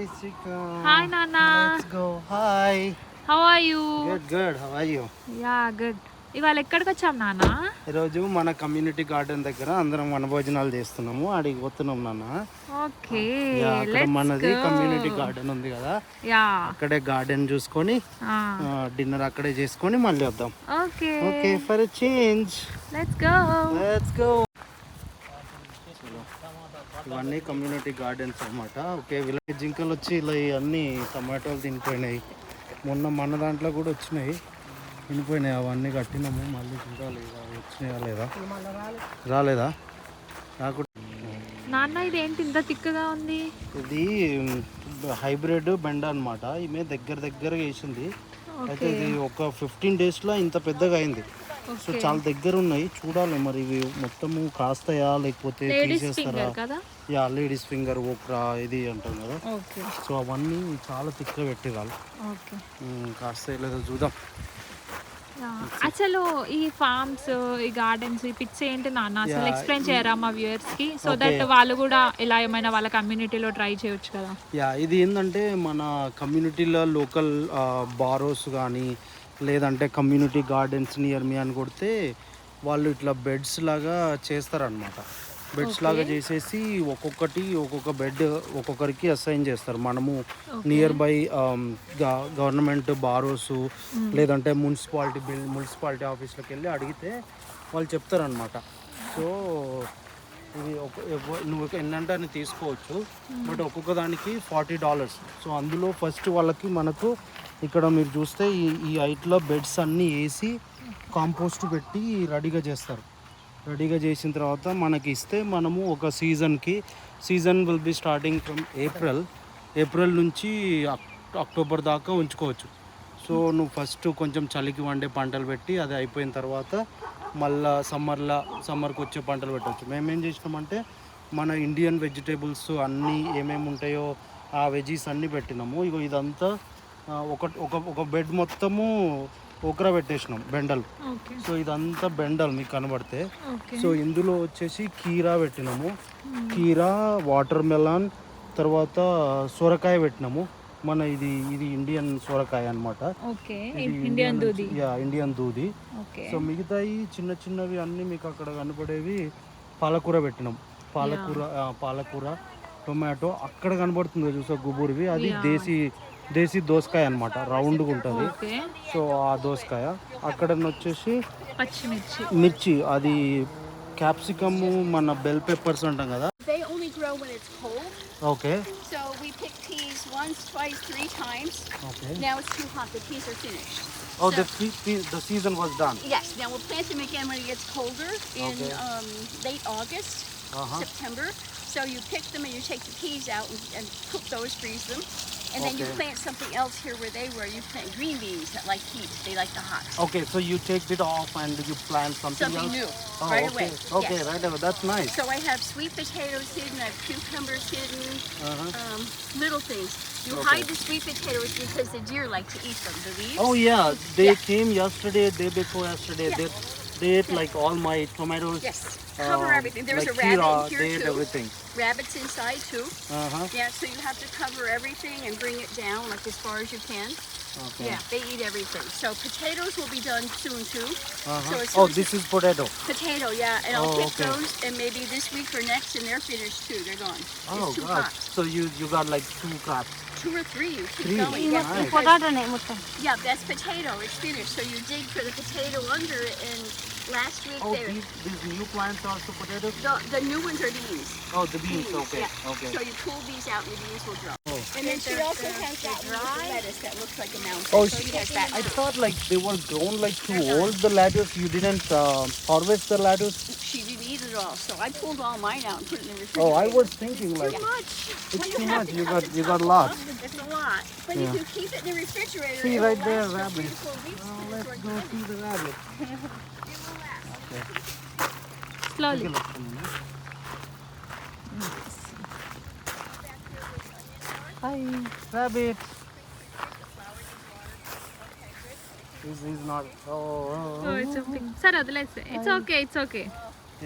Hi, Sika. Hi, Nana. Let's go. Hi. How are you? Good, good. How are you? Yeah, good. ఇవాళ ఎక్కడికి వచ్చాం నాన్న? ఈరోజు మన కమ్యూనిటీ గార్డెన్ దగ్గర అందరం వనభోజనాలు చేస్తున్నాము. ఆడికి పోతున్నాం నాన్న. ఓకే. అక్కడ మనది కమ్యూనిటీ గార్డెన్ ఉంది కదా. యా. అక్కడే గార్డెన్ చూసుకొని డిన్నర్ అక్కడే చేసుకొని మళ్ళీ వద్దాం. Okay. Okay for change. Let's go. Let's go. ఇవన్నీ కమ్యూనిటీ గార్డెన్స్ అన్నమాట. ఓకే విలేజ్ జింకలు వచ్చి ఇలా అన్ని టమాటోలు తినిపోయినాయి. మొన్న మన దాంట్లో కూడా వచ్చినాయి, తినిపోయినాయి. అవన్నీ కట్టినాము, మళ్ళీ చూడాలి వచ్చినాయా లేదా. రాలేదా? నాకు నాన్న ఇది ఏంటి ఇంత తిక్కగా ఉంది? ఇది హైబ్రిడ్ బెండ అనమాట. ఈమె దగ్గర వేసింది. అయితే ఇది ఒక 15 daysలో ఇంత పెద్దగా అయింది. సో చాలా దగ్గర ఉన్నాయి. చూడాలి మరి ఇవి మొత్తము కాస్తాయా లేకపోతే తీసేస్తారా. యా లేడీస్ ఫింగర్ ఓక్రా ఇది అంటాం కదా. సో అవన్నీ చాలా తిక్క పెట్టేవాళ్ళు. కాస్తాయి లేదో చూద్దాం. అసలు ఈ ఫార్మ్స్, ఈ గార్డెన్స్, ఈ పిక్స్ ఏంటి నాన్న అసలు ఎక్స్ప్లెయిన్ చేయరా మా వ్యూయర్స్ కి, సో దట్ వాళ్ళు కూడా ఇలా ఏమైనా వాళ్ళ కమ్యూనిటీలో ట్రై చేయొచ్చు కదా. యా ఇది ఏంటంటే మన కమ్యూనిటీలో లోకల్ బారోస్ కానీ లేదంటే కమ్యూనిటీ గార్డెన్స్ నియర్ మీ అని కొడితే వాళ్ళు ఇట్లా బెడ్స్ లాగా చేస్తారనమాట. బెడ్స్ లాగా చేసేసి ఒక్కొక్క బెడ్ ఒక్కొక్కరికి అసైన్ చేస్తారు. మనము నియర్ బై గవర్నమెంట్ బారోస్ లేదంటే మున్సిపాలిటీ ఆఫీస్లోకి వెళ్ళి అడిగితే వాళ్ళు చెప్తారనమాట. సో ఇది నువ్వు ఎన్నంటే అని తీసుకోవచ్చు, బట్ ఒక్కొక్క దానికి $40. సో అందులో ఫస్ట్ వాళ్ళకి మనకు ఇక్కడ మీరు చూస్తే ఈ హైట్లో బెడ్స్ అన్నీ వేసి కాంపోస్ట్ పెట్టి రెడీగా చేస్తారు. రెడీగా చేసిన తర్వాత మనకి ఇస్తే మనము ఒక season will be starting from April నుంచి అక్టోబర్ దాకా ఉంచుకోవచ్చు. సో నువ్వు ఫస్ట్ కొంచెం చలికి వండే పంటలు పెట్టి అది అయిపోయిన తర్వాత మళ్ళా సమ్మర్కి వచ్చే పంటలు పెట్టవచ్చు. మేమేం చేసినామంటే మన ఇండియన్ వెజిటేబుల్స్ అన్నీ ఏమేమి ఉంటాయో ఆ వెజీస్ అన్నీ పెట్టినాము. ఇగో ఇదంతా ఒక బెడ్ మొత్తము ఓక్రా పెట్టేసినాం, బెండలు. సో ఇదంతా బెండలు మీకు కనబడితే. సో ఇందులో వచ్చేసి కీరా పెట్టినాము, కీరా, వాటర్ మెలాన్, తర్వాత సొరకాయ పెట్టినాము. మన ఇది ఇండియన్ సొరకాయ అనమాట, ఇండియన్ దూది. సో మిగతాయి చిన్నవి అన్నీ మీకు అక్కడ కనబడేవి పాలకూర పెట్టినాం. పాలకూర, టొమాటో. అక్కడ కనబడుతుంది చూసా గుబురివి, అది దేశీ దోసకాయ అనమాట, రౌండ్గా ఉంటుంది. సో ఆ దోసకాయ. అక్కడ వచ్చేసి మిర్చి, అది క్యాప్సికమ్, మన బెల్ పెప్పర్స్ అంటాం కదా. Okay. So we pick peas once, twice, 3 times. Okay. Now it's too hot. The peas are finished. Oh, so the season was done. Yes. Now we'll plant them again when it gets colder in late August, September. So you pick them and you take the peas out and cook those, freeze them. And then you plant something else here where they were. You plant green beans that like heat. They like the hot. Okay, so you take it off and you plant something else? New, right away. Okay, yes. Right away. That's nice. So I have sweet potatoes hidden. I have cucumbers hidden. Little things. You hide the sweet potatoes because the deer like to eat them. The leaves. Oh yeah, they came yesterday, day before yesterday. Yeah. They ate like all my tomatoes. Yes. Cover everything. There's like a rabbit kira, in here they ate too. everything. Rabbits inside too. Yeah, so you have to cover everything and bring it down like as far as you can. Okay. Yeah, they eat everything. So potatoes will be done soon too. So this is potato. Potato, yeah, and I'll pick those, and maybe this week or next, and they're finished too. They're gone. It's too hot. So you got like 2 crops. 2 or 3. You keep going. Nice. Yeah, that's potato. It's finished. So you dig for the potato under it, and last week these new plants are also potatoes? The new ones are beans. Oh, the beans. Okay. Yeah. Okay. So you pull these out, and the beans will grow. And then she also has that lettuce that looks like a mountain. Oh, so she has that. I thought like they were grown like too old, the lettuce. You didn't harvest the lettuce? She didn't eat it all, so I pulled all mine out and put it in the refrigerator. Oh, I was thinking like too much. It's too much. You got lots. It's a lot. But if you keep it in the refrigerator, see it right will there, last rabbit. 3 to 4 weeks. Let's go see the rabbit. Okay. Slowly. Hi, rabbit. He's not. Oh, it's a pig. Sir, it's okay.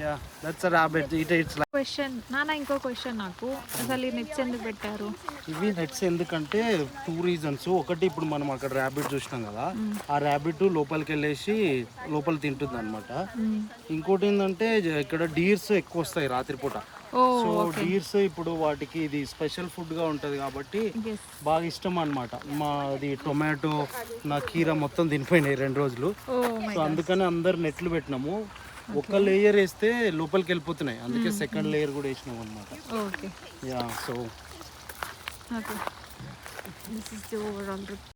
Yeah, that's a rabbit. It eats like. Question నాన్న, ఇంకో question నాకు, అసలు ఈ nets ఎందుకు పెట్టారు? ఇవి nets ఎందుకంటే 2 reasons. ఒకటి, ఇప్పుడు మనం అక్కడ ర్యాబిట్ చూసినాం కదా, ఆ ర్యాబిట్ లోపలికి వెళ్ళేసి లోపల తింటుంది అనమాట. ఇంకోటి ఏంటంటే ఇక్కడ డీర్స్ ఎక్కువ వస్తాయి రాత్రిపూట. ఓ సో డీర్స్ ఇప్పుడు వాటికి ఇది స్పెషల్ ఫుడ్ గా ఉంటది కాబట్టి ఎస్. బాగా ఇష్టం అన్నమాట. మాది టొమాటో, నా కీర మొత్తం తినిపోయినాయి 2 రోజులు. ఓ మై సో అందుకని అందరు నెట్లు పెట్టినాము. ఒక లేయర్ వేస్తే లోపలికి వెళ్ళిపోతున్నాయి, అందుకే సెకండ్ లేయర్ కూడా వేసినాం అనమాట. Okay yeah, so okay. This is the overall